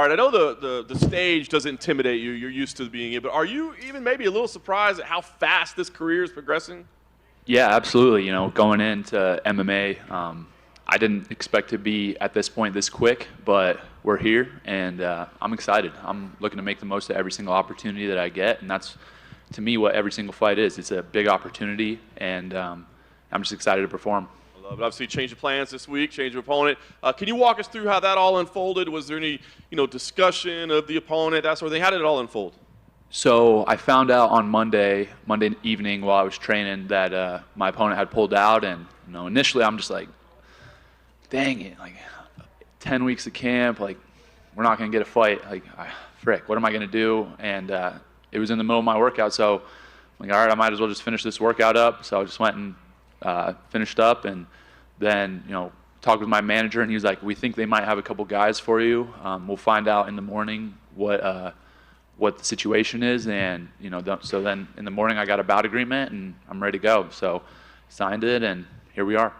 All right, I know the stage doesn't intimidate you. You're used to being it, but are you even maybe a little surprised at how fast this career is progressing? Yeah, absolutely. Going into MMA, I didn't expect to be at this point this quick, but we're here, and I'm excited. I'm looking to make the most of every single opportunity that I get, and that's, to me, what every single fight is. It's a big opportunity, and I'm just excited to perform. I love it. Obviously, change of plans this week, change of opponent. Can you walk us through how that all unfolded? Was there any, discussion of the opponent, that sort of thing? How did it all unfold? So I found out on Monday evening while I was training that my opponent had pulled out, and initially I'm just like, dang it, like 10 weeks of camp, like we're not gonna get a fight, like frick, what am I gonna do? And it was in the middle of my workout, so I'm like, all right, I might as well just finish this workout up. So I just went and finished up, and then talked with my manager, and he was like, we think they might have a couple guys for you. We'll find out in the morning what the situation is, and so then in the morning I got a bout agreement and I'm ready to go. So signed it, and here we are.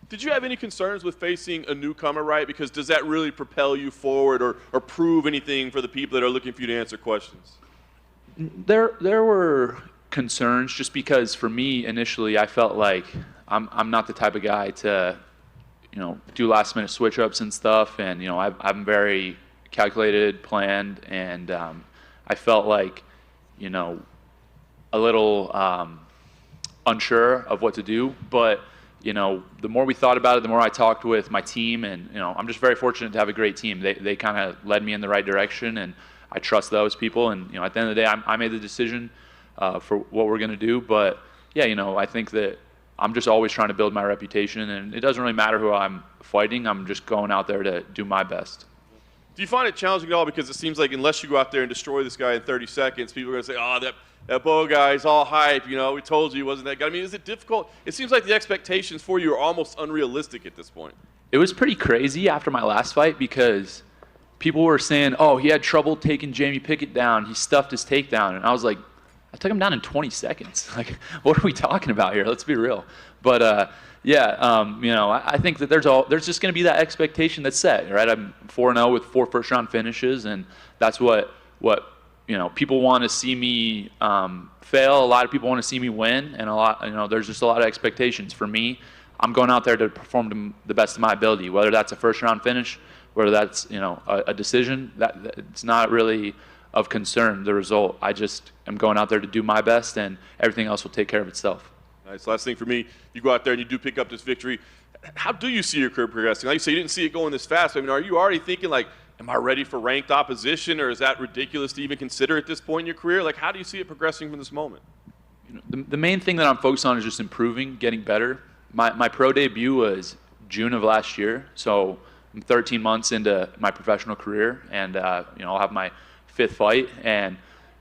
Did you have any concerns with facing a newcomer, right? Because does that really propel you forward or prove anything for the people that are looking for you to answer questions? There were concerns, just because for me initially I felt like I'm not the type of guy to do last minute switch ups and stuff, and I'm very calculated, planned, and I felt like, a little unsure of what to do. But, the more we thought about it, the more I talked with my team, and, I'm just very fortunate to have a great team. They kind of led me in the right direction, and I trust those people. And, at the end of the day, I made the decision for what we're going to do. But, yeah, I think that I'm just always trying to build my reputation, and it doesn't really matter who I'm fighting. I'm just going out there to do my best. Do you find it challenging at all? Because it seems like unless you go out there and destroy this guy in 30 seconds, people are going to say, oh, that Bo guy's all hype. We told you he wasn't that guy. I mean, is it difficult? It seems like the expectations for you are almost unrealistic at this point. It was pretty crazy after my last fight, because people were saying, oh, he had trouble taking Jamie Pickett down. He stuffed his takedown. And I was like, I took him down in 20 seconds. Like, what are we talking about here? Let's be real. But, I think that there's just going to be that expectation that's set, right? I'm 4-0 with 4 first-round finishes, and that's what people want to see me fail. A lot of people want to see me win, and there's just a lot of expectations. For me, I'm going out there to perform to the best of my ability, whether that's a first-round finish, whether that's a decision. That it's not really of concern, the result. I just am going out there to do my best, and everything else will take care of itself. Nice. Last thing for me, you go out there and you do pick up this victory. How do you see your career progressing? Like you say, you didn't see it going this fast. I mean, are you already thinking, like, am I ready for ranked opposition, or is that ridiculous to even consider at this point in your career? Like, how do you see it progressing from this moment? The main thing that I'm focused on is just improving, getting better. My pro debut was June of last year, so I'm 13 months into my professional career, and I'll have my 5th fight, and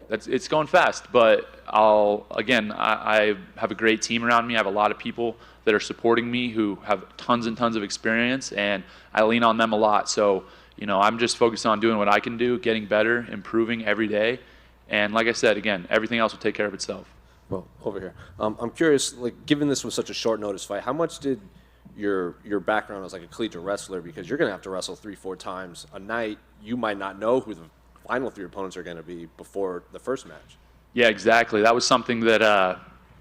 it's going fast. But I have a great team around me. I have a lot of people that are supporting me who have tons and tons of experience, and I lean on them a lot. So I'm just focused on doing what I can do, getting better, improving every day, and like I said, again, everything else will take care of itself. Well, over here, I'm curious, like, given this was such a short notice fight, how much did your background as like a collegiate wrestler, because you're going to have to wrestle 3-4 times a night, you might not know who the final 3 opponents are going to be before the first match? Yeah, exactly. That was something that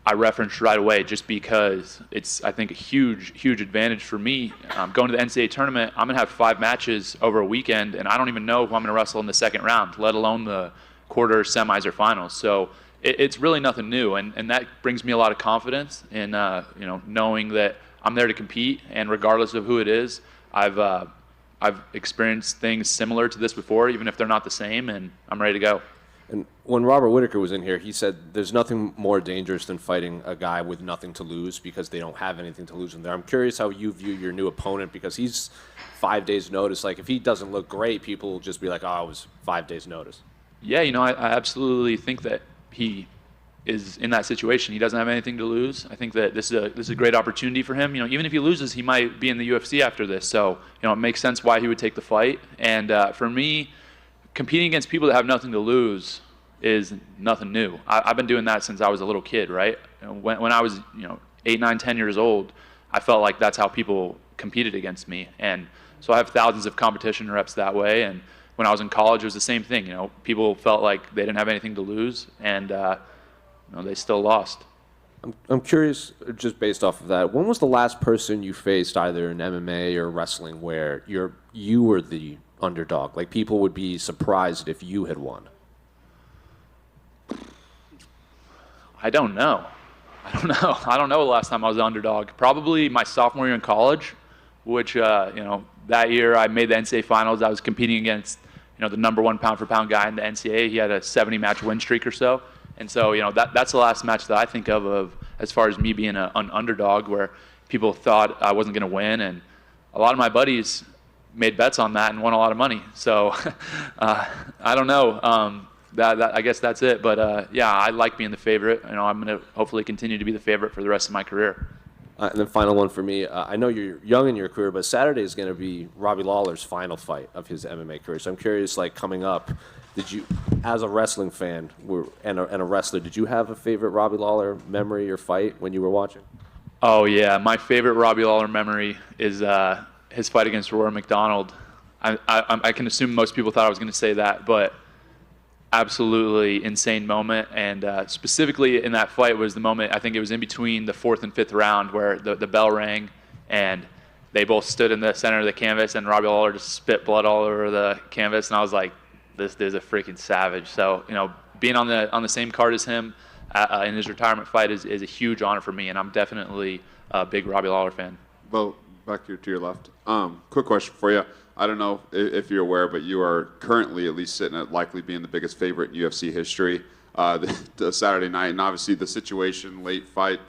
I referenced right away, just because it's, I think, a huge advantage for me. Going to the NCAA tournament, I'm going to have 5 matches over a weekend, and I don't even know who I'm going to wrestle in the second round, let alone the quarters, semis, or finals. So it's really nothing new, and that brings me a lot of confidence in knowing that I'm there to compete, and regardless of who it is, I've experienced things similar to this before, even if they're not the same, and I'm ready to go. And when Robert Whitaker was in here, he said there's nothing more dangerous than fighting a guy with nothing to lose, because they don't have anything to lose in there. I'm curious how you view your new opponent, because he's 5 days' notice. Like, if he doesn't look great, people will just be like, oh, it was 5 days' notice. Yeah, I absolutely think that he is in that situation. He doesn't have anything to lose. I think that this is a great opportunity for him. Even if he loses, he might be in the UFC after this. So, it makes sense why he would take the fight. And for me, competing against people that have nothing to lose is nothing new. I've been doing that since I was a little kid, right? When I was 8, 9, 10 years old, I felt like that's how people competed against me. And so I have thousands of competition reps that way. And when I was in college, it was the same thing. You know, people felt like they didn't have anything to lose, and they still lost. I'm curious, just based off of that, when was the last person you faced, either in MMA or wrestling, where you were the underdog? Like, people would be surprised if you had won. I don't know. I don't know the last time I was the underdog. Probably my sophomore year in college, which that year I made the NCAA finals. I was competing against the number one pound for pound guy in the NCAA. He had a 70 match win streak or so. And so, that's the last match that I think of as far as me being an underdog, where people thought I wasn't going to win. And a lot of my buddies made bets on that and won a lot of money. So I don't know. I guess that's it. But, I like being the favorite. I'm going to hopefully continue to be the favorite for the rest of my career. And then final one for me. I know you're young in your career, but Saturday is going to be Robbie Lawler's final fight of his MMA career. So I'm curious, like, coming up, did you, as a wrestling fan and a wrestler, did you have a favorite Robbie Lawler memory or fight when you were watching? Oh, yeah. My favorite Robbie Lawler memory is his fight against Rory McDonald. I can assume most people thought I was going to say that, but absolutely insane moment. And specifically in that fight was the moment, I think it was in between the fourth and fifth round, where the bell rang and they both stood in the center of the canvas, and Robbie Lawler just spit blood all over the canvas. And I was like, this is a freaking savage. So, being on the same card as him in his retirement fight is a huge honor for me, and I'm definitely a big Robbie Lawler fan. Bo, back here to your left. Quick question for you. I don't know if you're aware, but you are currently at least sitting at likely being the biggest favorite in UFC history. The Saturday night, and obviously the situation, late fight,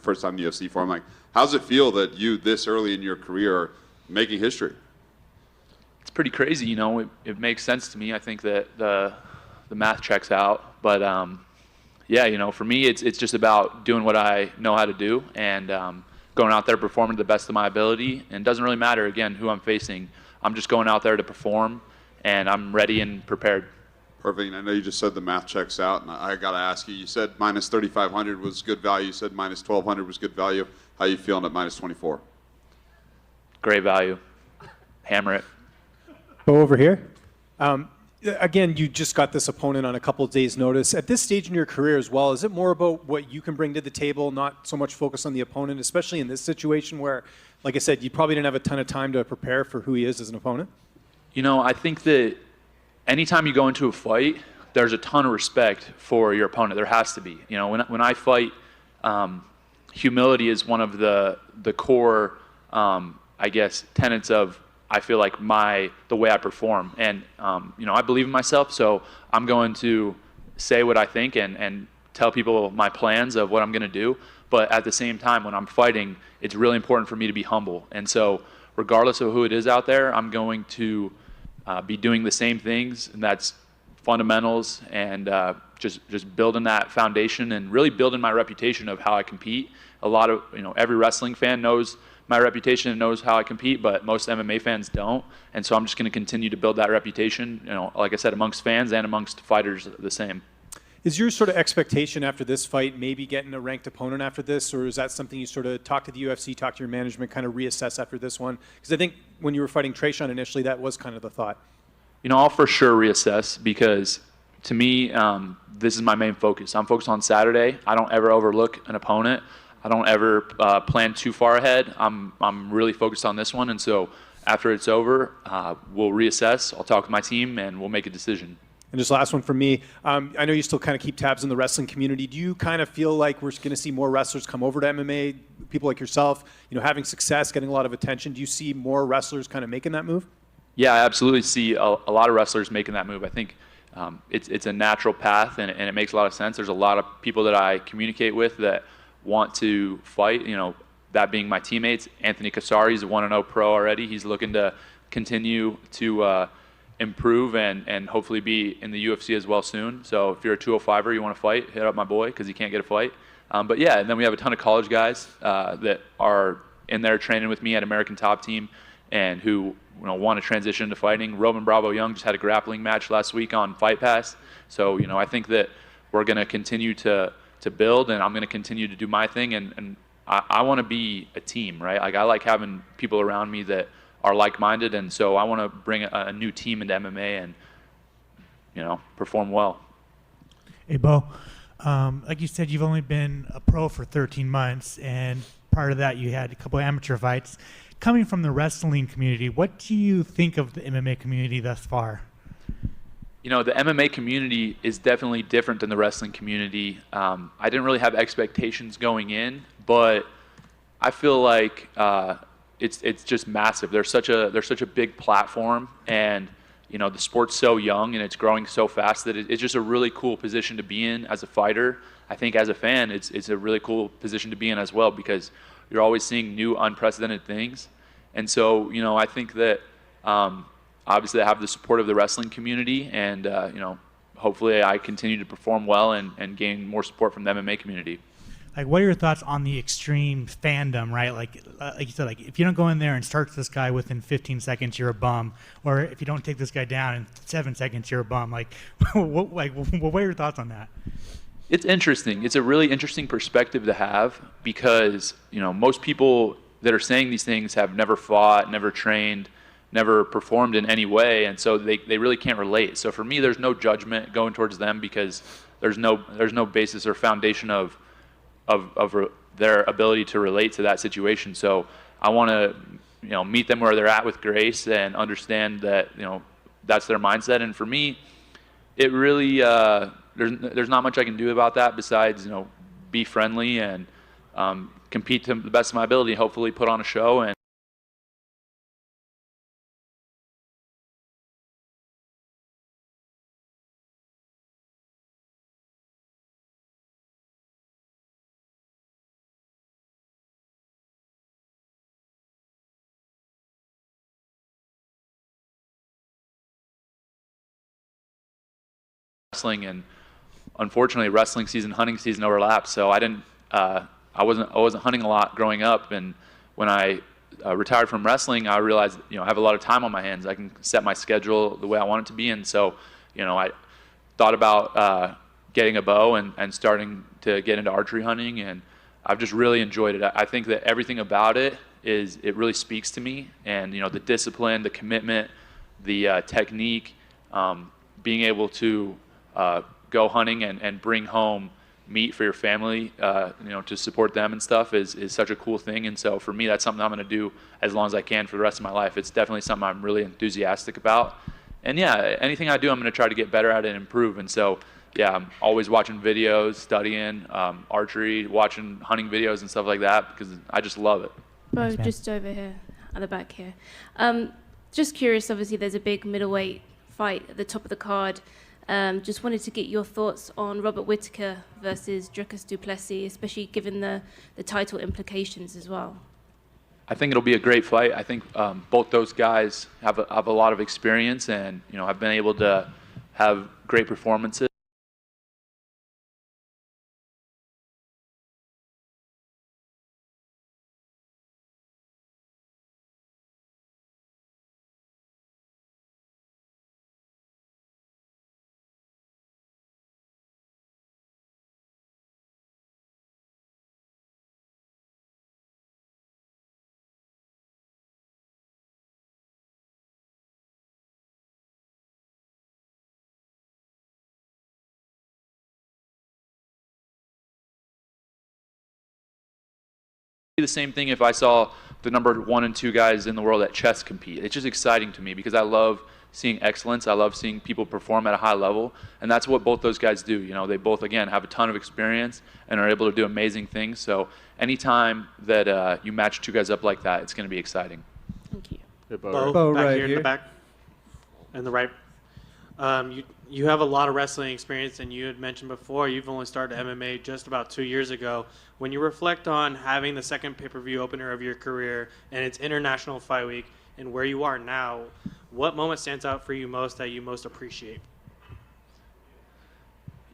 first time in the UFC for him. Like, how's it feel that you, this early in your career, are making history? It's pretty crazy, it makes sense to me. I think that the math checks out. But, for me, it's just about doing what I know how to do and going out there performing to the best of my ability. And it doesn't really matter, again, who I'm facing. I'm just going out there to perform, and I'm ready and prepared. Perfect. And I know you just said the math checks out, and I got to ask you, you said minus 3,500 was good value. You said minus 1,200 was good value. How are you feeling at minus 24? Great value. Hammer it. Go over here. Again, you just got this opponent on a couple of days' notice. At this stage in your career as well, is it more about what you can bring to the table, not so much focus on the opponent, especially in this situation where, like I said, you probably didn't have a ton of time to prepare for who he is as an opponent? I think that anytime you go into a fight, there's a ton of respect for your opponent. There has to be. When I fight, humility is one of the core, tenets of, I feel like, the way I perform. And, I believe in myself, so I'm going to say what I think and tell people my plans of what I'm going to do. But at the same time, when I'm fighting, it's really important for me to be humble. And so regardless of who it is out there, I'm going to be doing the same things, and that's fundamentals and just building that foundation and really building my reputation of how I compete. A lot of, every wrestling fan knows my reputation and knows how I compete, but most MMA fans don't. And so I'm just going to continue to build that reputation, like I said, amongst fans and amongst fighters the same. Is your sort of expectation after this fight maybe getting a ranked opponent after this, or is that something you sort of talk to the UFC, talk to your management, kind of reassess after this one? Because I think when you were fighting Trayshawn initially, that was kind of the thought. I'll for sure reassess, because to me, this is my main focus. I'm focused on Saturday. I don't ever overlook an opponent. I don't ever plan too far ahead. I'm really focused on this one, and so after it's over, we'll reassess. I'll talk with my team, and we'll make a decision. And just last one from me. I know you still kind of keep tabs in the wrestling community. Do you kind of feel like we're going to see more wrestlers come over to MMA, people like yourself, having success, getting a lot of attention? Do you see more wrestlers kind of making that move? Yeah, I absolutely see a lot of wrestlers making that move. I think it's a natural path, and it makes a lot of sense. There's a lot of people that I communicate with that want to fight, that being my teammates. Anthony Casari's a 1-0 pro already. He's looking to continue to improve and hopefully be in the UFC as well soon. So if you're a 205er, you want to fight, hit up my boy, because he can't get a fight. But yeah, and then we have a ton of college guys that are in there training with me at American Top Team and who want to transition to fighting. Roman Bravo Young just had a grappling match last week on Fight Pass. So I think that we're going to continue to build, and I'm going to continue to do my thing, and I want to be a team, right? Like, I like having people around me that are like-minded, and so I want to bring a new team into MMA and perform well. Hey, Bo. Like you said, you've only been a pro for 13 months, and part of that you had a couple of amateur fights. Coming from the wrestling community, what do you think of the MMA community thus far? The MMA community is definitely different than the wrestling community. I didn't really have expectations going in, but I feel like it's just massive. There's such a big platform, and the sport's so young and it's growing so fast that it's just a really cool position to be in as a fighter. I think as a fan, it's a really cool position to be in as well, because you're always seeing new, unprecedented things. And so, I think that obviously I have the support of the wrestling community, and hopefully I continue to perform well and gain more support from the MMA community. Like, what are your thoughts on the extreme fandom, right? Like you said, like if you don't go in there and start this guy within 15 seconds, you're a bum. Or if you don't take this guy down in 7 seconds, you're a bum. Like, what are your thoughts on that? It's interesting. It's a really interesting perspective to have, because most people that are saying these things have never fought, never trained, never performed in any way, and so they really can't relate. So for me, there's no judgment going towards them, because there's no basis or foundation of their ability to relate to that situation. So I want to meet them where they're at with grace and understand that that's their mindset. And for me, it really there's not much I can do about that besides be friendly and compete to the best of my ability, hopefully put on a show. And wrestling, and unfortunately wrestling season, hunting season overlapped, so I wasn't hunting a lot growing up. And when I retired from wrestling, I realized I have a lot of time on my hands. I can set my schedule the way I want it to be, and so I thought about getting a bow and starting to get into archery hunting, and I've just really enjoyed it. I think that everything about it really speaks to me, and the discipline, the commitment, the technique, being able to go hunting and bring home meat for your family, to support them and stuff is such a cool thing. And so for me, that's something I'm going to do as long as I can for the rest of my life. It's definitely something I'm really enthusiastic about. And yeah, anything I do, I'm going to try to get better at it and improve. And so, yeah, I'm always watching videos, studying archery, watching hunting videos and stuff like that, because I just love it. Bo, just over here, at the back here. Just curious, obviously there's a big middleweight fight at the top of the card. Just wanted to get your thoughts on Robert Whittaker versus Dricus du Plessis, especially given the title implications as well. I think it'll be a great fight. I think both those guys have a lot of experience, and have been able to have great performances. The same thing if I saw the number 1 and 2 guys in the world at chess compete. It's just exciting to me, because I love seeing excellence. I love seeing people perform at a high level, and that's what both those guys do. They both, again, have a ton of experience and are able to do amazing things. So anytime that you match 2 guys up like that, it's going to be exciting. Thank you. Hey, Bo, back here in the back, in the right. You have a lot of wrestling experience, and you had mentioned before you've only started MMA just about 2 years ago. When you reflect on having the second pay-per-view opener of your career, and it's International Fight Week, and where you are now, what moment stands out for you most that you most appreciate?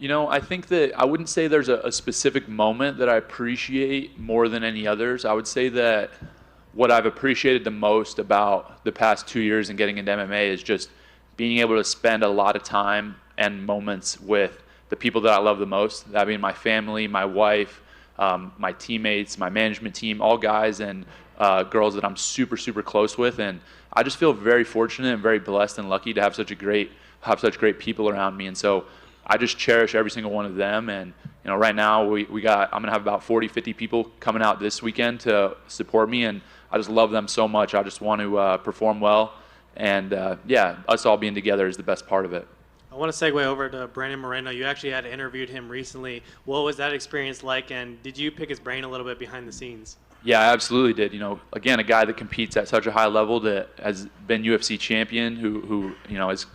I think that I wouldn't say there's a specific moment that I appreciate more than any others. I would say that what I've appreciated the most about the past 2 years and getting into MMA is just being able to spend a lot of time and moments with the people that I love the most, that being my family, my wife, my teammates, my management team, all guys, and girls that I'm super, super close with, and I just feel very fortunate and very blessed and lucky to have such great people around me. And so I just cherish every single one of them. And right now I'm gonna have about 40, 50 people coming out this weekend to support me, and I just love them so much. I just want to perform well, and us all being together is the best part of it. I want to segue over to Brandon Moreno. You actually had interviewed him recently. What was that experience like, and did you pick his brain a little bit behind the scenes? Yeah, I absolutely did. Again, a guy that competes at such a high level, that has been UFC champion, who is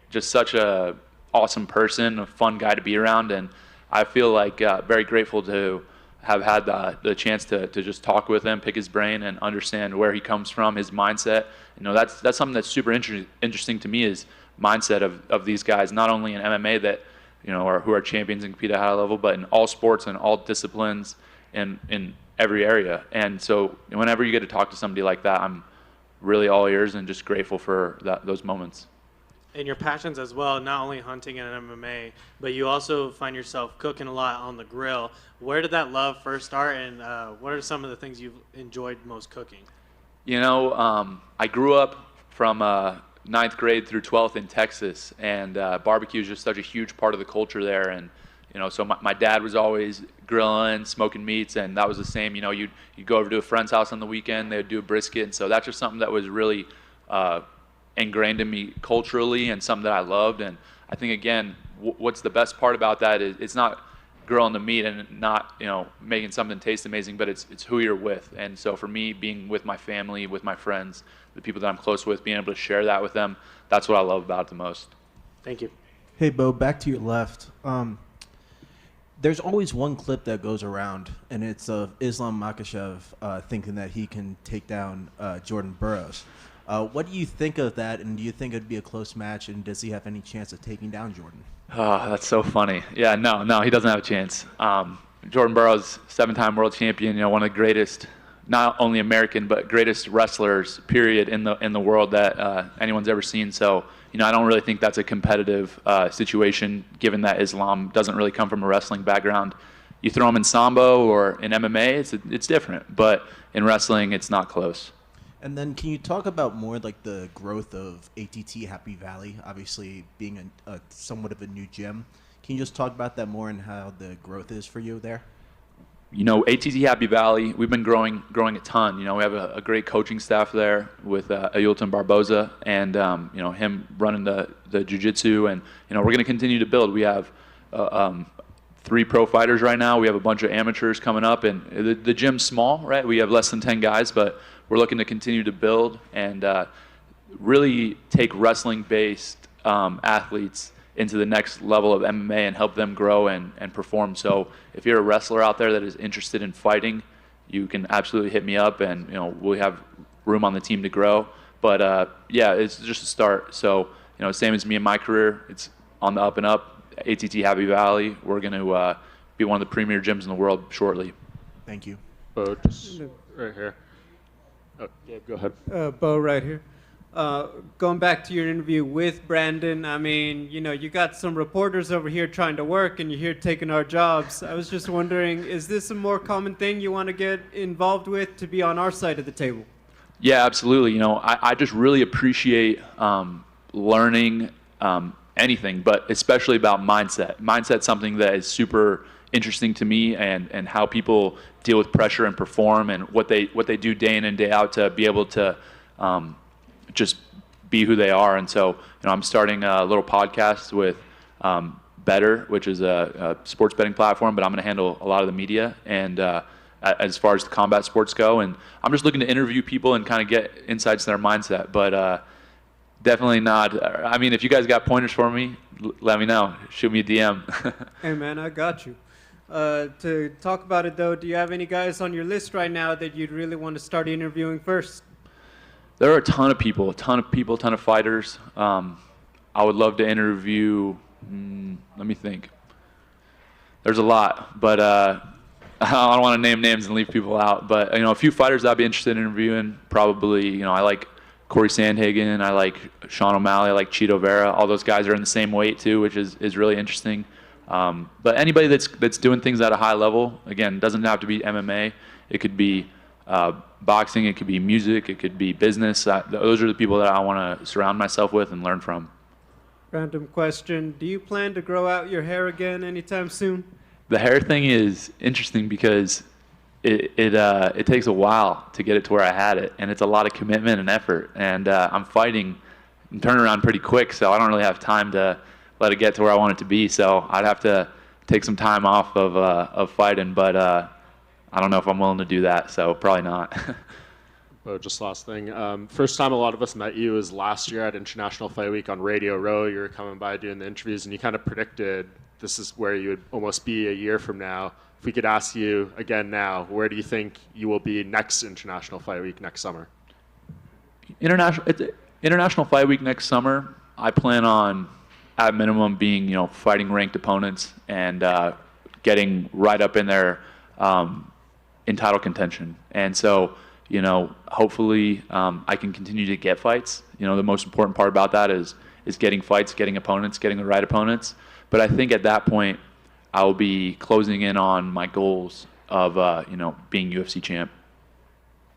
just such a awesome person, a fun guy to be around, and I feel like very grateful to have had the chance to just talk with him, pick his brain, and understand where he comes from, his mindset. That's something that's super interesting to me, is mindset of these guys, not only in MMA that who are champions and compete at a high level, but in all sports and all disciplines and in every area. And so whenever you get to talk to somebody like that, I'm really all ears and just grateful for those moments. And your passions as well, not only hunting and MMA, but you also find yourself cooking a lot on the grill. Where did that love first start, and what are some of the things you've enjoyed most cooking? I grew up from 9th grade through 12th in Texas, and barbecue is just such a huge part of the culture there. And so my dad was always grilling, smoking meats, and that was the same. You'd go over to a friend's house on the weekend, they would do a brisket, and so that's just something that was really ingrained in me culturally, and something that I loved. And I think, again, what's the best part about that is it's not grilling the meat and not making something taste amazing, but it's who you're with. And so for me, being with my family, with my friends, the people that I'm close with, being able to share that with them, that's what I love about it the most. Thank you. Hey, Bo, back to your left. There's always one clip that goes around, and it's of Islam Makhachev thinking that he can take down Jordan Burroughs. What do you think of that, and do you think it'd be a close match, and does he have any chance of taking down Jordan? Oh, that's so funny. Yeah, no, he doesn't have a chance. Jordan Burroughs, 7-time world champion, one of the greatest, not only American, but greatest wrestlers, period, in the world that anyone's ever seen. So, I don't really think that's a competitive situation, given that Islam doesn't really come from a wrestling background. You throw him in Sambo or in MMA, it's different. But in wrestling, it's not close. And then can you talk about more like the growth of ATT Happy Valley, obviously being a somewhat of a new gym? Can you just talk about that more and how the growth is for you there? ATT Happy Valley, we've been growing a ton. We have a great coaching staff there with Ayulton Barboza and him running the jiu-jitsu, and we're going to continue to build. We have 3 pro fighters right now. We have a bunch of amateurs coming up, and the gym's small, right? We have less than 10 guys, but we're looking to continue to build and really take wrestling-based athletes into the next level of MMA and help them grow and perform. So if you're a wrestler out there that is interested in fighting, you can absolutely hit me up, and we have room on the team to grow. But it's just a start. So same as me in my career, it's on the up and up. ATT Happy Valley, we're going to be one of the premier gyms in the world shortly. Thank you. Bo, just right here. Oh, yeah, go ahead. Bo, right here. Going back to your interview with Brandon, I mean, you got some reporters over here trying to work, and you're here taking our jobs. I was just wondering, is this a more common thing you want to get involved with to be on our side of the table? Yeah, absolutely. I just really appreciate learning anything, but especially about mindset. Mindset's something that is super interesting to me, and how people deal with pressure and perform, and what they do day in and day out to be able to just be who they are. And so, I'm starting a little podcast with Better, which is a sports betting platform, but I'm going to handle a lot of the media and as far as the combat sports go. And I'm just looking to interview people and kind of get insights to their mindset. But definitely not. I mean, if you guys got pointers for me, let me know. Shoot me a DM. Hey, man, I got you. To talk about it, though, do you have any guys on your list right now that you'd really want to start interviewing first? There are a ton of people, a ton of fighters. I would love to interview, let me think. There's a lot, but I don't want to name names and leave people out. But, a few fighters I'd be interested in interviewing, probably, I like Corey Sandhagen, I like Sean O'Malley, I like Cheeto Vera. All those guys are in the same weight, too, which is really interesting. But anybody that's doing things at a high level, again, doesn't have to be MMA. It could be boxing, it could be music, it could be business. Those are the people that I want to surround myself with and learn from. Random question. Do you plan to grow out your hair again anytime soon? The hair thing is interesting because it takes a while to get it to where I had it, and it's a lot of commitment and effort. And I'm fighting and turning around pretty quick, so I don't really have time to let it get to where I want it to be. So I'd have to take some time off of fighting, but I don't know if I'm willing to do that, so probably not. Just last thing. First time a lot of us met you was last year at International Fight Week on Radio Row. You were coming by doing the interviews, and you kind of predicted this is where you would almost be a year from now. If we could ask you again now, where do you think you will be next International Fight Week next summer? International Fight Week next summer, I plan on, at minimum, being fighting ranked opponents and getting right up in there in title contention. And so, hopefully I can continue to get fights. The most important part about that is getting fights, getting opponents, getting the right opponents. But I think at that point, I'll be closing in on my goals of being UFC champ.